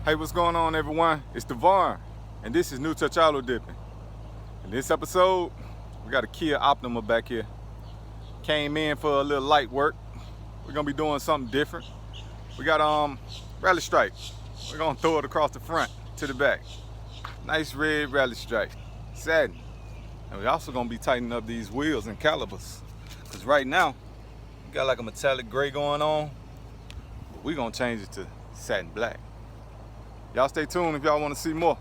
Hey, what's going on, everyone? It's Devon, and this is New Touch Auto Dipping. In this episode, we got a Kia Optima back here. Came in for a little light work. We're gonna be doing something different. We got rally stripe. We're gonna throw it across the front to the back. Nice red rally stripe, satin. And we also gonna be tightening up these wheels and calipers. Cause right now, we got like a metallic gray going on, but we're gonna change it to satin black. Y'all stay tuned if y'all want to see more.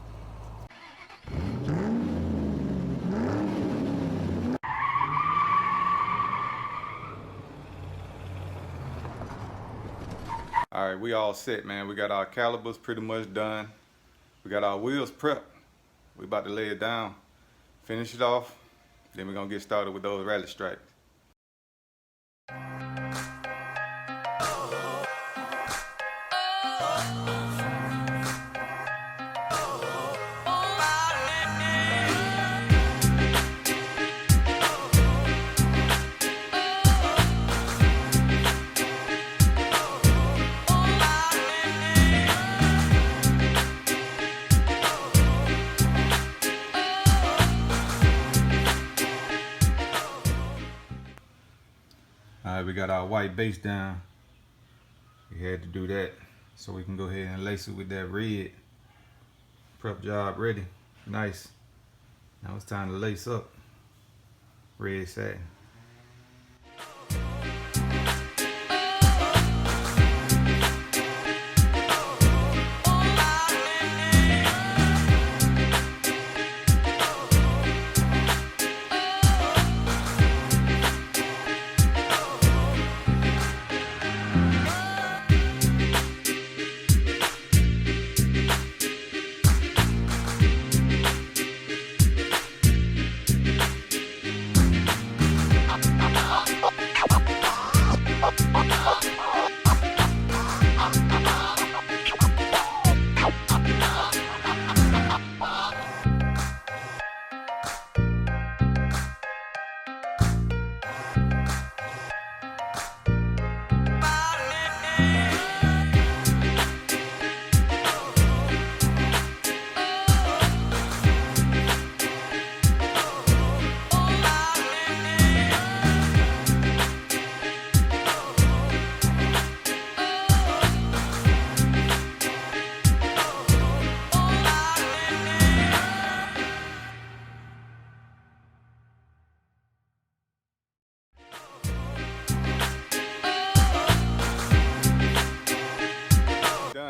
All right, we all set, man. We got our calipers pretty much done. We got our wheels prepped. We about to lay it down, finish it off, then we're gonna get started with those rally stripes. All right, we got our white base down. We had to do that so we can go ahead and lace it with that red. Prep job ready, nice. Now it's time to lace up red satin.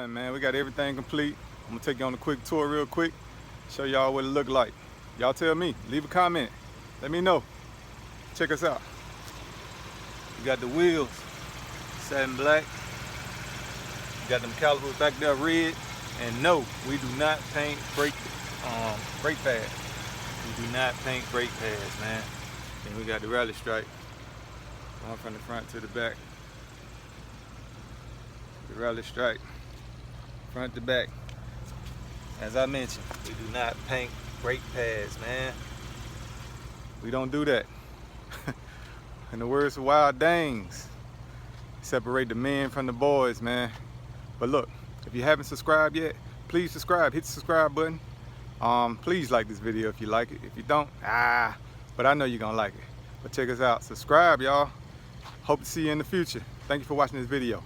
Man, we got everything complete. I'm gonna take you on a quick tour real quick, show y'all what it look like. Y'all tell me, leave a comment, let me know. Check us out. We got the wheels satin black, we got them calipers back there red, and no, we do not paint brake pads. We do not paint brake pads, man. Then we got the rally stripe going from the front to the back. The rally stripe front to back. As I mentioned, we do not paint brake pads, man. We don't do that. In the words of Wild Danes, separate the men from the boys, man. But look, if you haven't subscribed yet, please subscribe. Hit the subscribe button. Please like this video if you like it. If you don't, but I know you're gonna like it. But check us out. Subscribe, y'all. Hope to see you in the future. Thank you for watching this video.